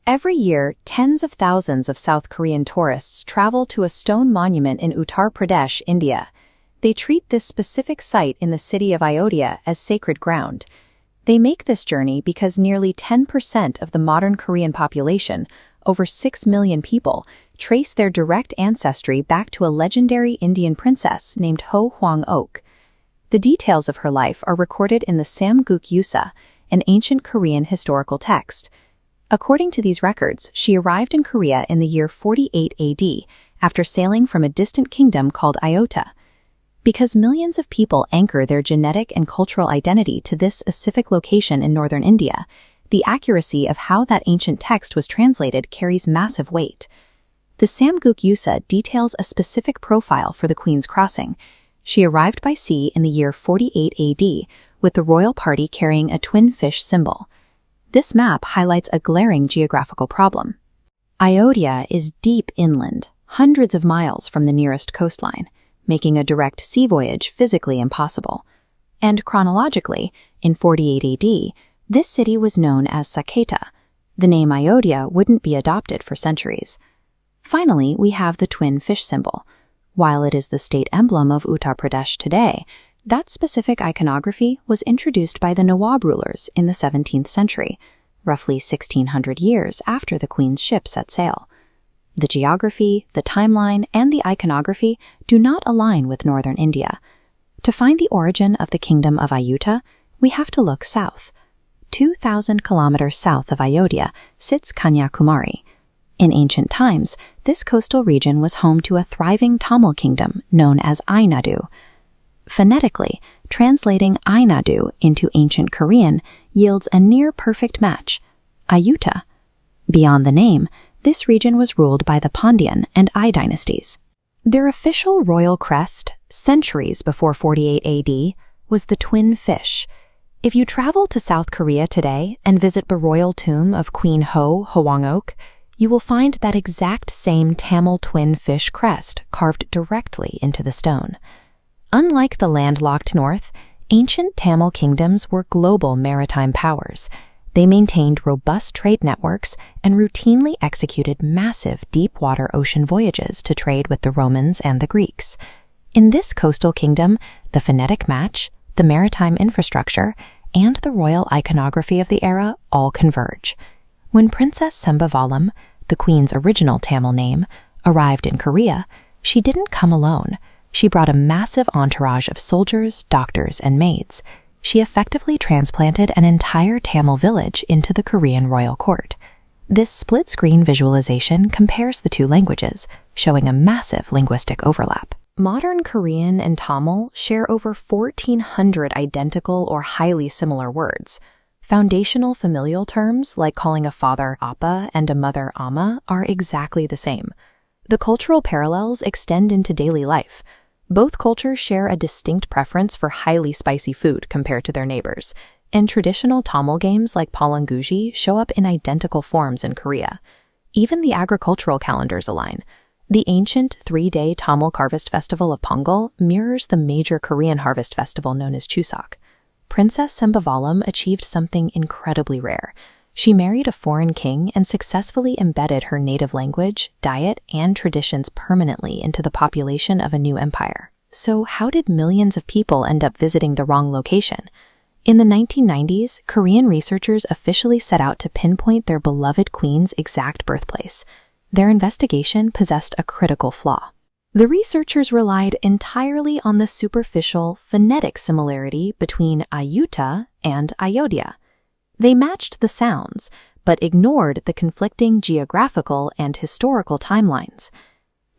Every year, tens of thousands of South Korean tourists travel to a stone monument in Uttar Pradesh, India. They treat this specific site in the city of Ayodhya as sacred ground. They make this journey because nearly 10% of the modern Korean population, over 6 million people, trace their direct ancestry back to a legendary Indian princess named Ho Hwang-ok. The details of her life are recorded in the Samguk Yusa, an ancient Korean historical text. According to these records, she arrived in Korea in the year 48 AD after sailing from a distant kingdom called Ayodhya. Because millions of people anchor their genetic and cultural identity to this specific location in northern India, the accuracy of how that ancient text was translated carries massive weight. The Samguk Yusa details a specific profile for the Queen's Crossing. She arrived by sea in the year 48 AD with the royal party carrying a twin fish symbol. This map highlights a glaring geographical problem. Ayodhya is deep inland, hundreds of miles from the nearest coastline, making a direct sea voyage physically impossible. And chronologically, in 48 AD, this city was known as Saketa. The name Ayodhya wouldn't be adopted for centuries. Finally, we have the twin fish symbol. While it is the state emblem of Uttar Pradesh today, that specific iconography was introduced by the Nawab rulers in the 17th century, roughly 1600 years after the Queen's ship set sail. The geography, the timeline, and the iconography do not align with northern India. To find the origin of the kingdom of Ayutthaya, we have to look south. 2,000 kilometers south of Ayodhya sits Kanyakumari. In ancient times, this coastal region was home to a thriving Tamil kingdom known as Ainadu. Phonetically, translating Ainadu into ancient Korean yields a near-perfect match, Ayutthaya. Beyond the name, this region was ruled by the Pandyan and Ai dynasties. Their official royal crest, centuries before 48 AD, was the twin fish. If you travel to South Korea today and visit the royal tomb of Queen Ho Hwang-ok, you will find that exact same Tamil twin fish crest carved directly into the stone. Unlike the landlocked north, ancient Tamil kingdoms were global maritime powers. They maintained robust trade networks and routinely executed massive deep-water ocean voyages to trade with the Romans and the Greeks. In this coastal kingdom, the phonetic match, the maritime infrastructure, and the royal iconography of the era all converge. When Princess Sembavalam, the Queen's original Tamil name, arrived in Korea, she didn't come alone. She brought a massive entourage of soldiers, doctors, and maids. She effectively transplanted an entire Tamil village into the Korean royal court. This split-screen visualization compares the two languages, showing a massive linguistic overlap. Modern Korean and Tamil share over 1,400 identical or highly similar words. Foundational familial terms, like calling a father Appa and a mother Amma, are exactly the same. The cultural parallels extend into daily life. Both cultures share a distinct preference for highly spicy food compared to their neighbors, and traditional Tamil games like Palanguji show up in identical forms in Korea. Even the agricultural calendars align. The ancient 3-day Tamil harvest festival of Pongal mirrors the major Korean harvest festival known as Chuseok. Princess Sembavalam achieved something incredibly rare. She married a foreign king and successfully embedded her native language, diet, and traditions permanently into the population of a new empire. So how did millions of people end up visiting the wrong location? In the 1990s, Korean researchers officially set out to pinpoint their beloved queen's exact birthplace. Their investigation possessed a critical flaw. The researchers relied entirely on the superficial phonetic similarity between Ayutthaya and Ayodhya. They matched the sounds, but ignored the conflicting geographical and historical timelines.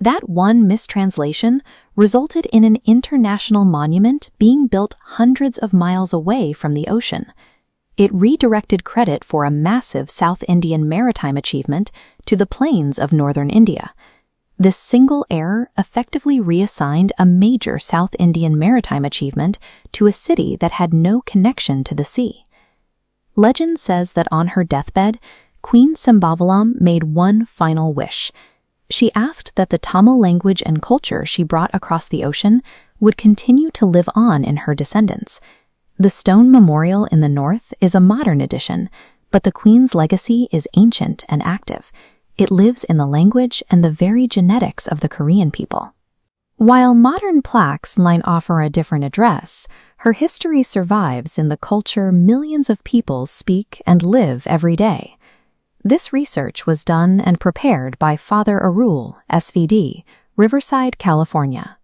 That one mistranslation resulted in an international monument being built hundreds of miles away from the ocean. It redirected credit for a massive South Indian maritime achievement to the plains of northern India. This single error effectively reassigned a major South Indian maritime achievement to a city that had no connection to the sea. Legend says that on her deathbed, Queen Sembavalam made one final wish. She asked that the Tamil language and culture she brought across the ocean would continue to live on in her descendants. The stone memorial in the north is a modern addition, But the queen's legacy is ancient and active. It lives in the language and the very genetics of the Korean people. While modern plaques might offer a different address, her history survives in the culture millions of people speak and live every day. This research was done and prepared by Father Arul, SVD, Riverside, California.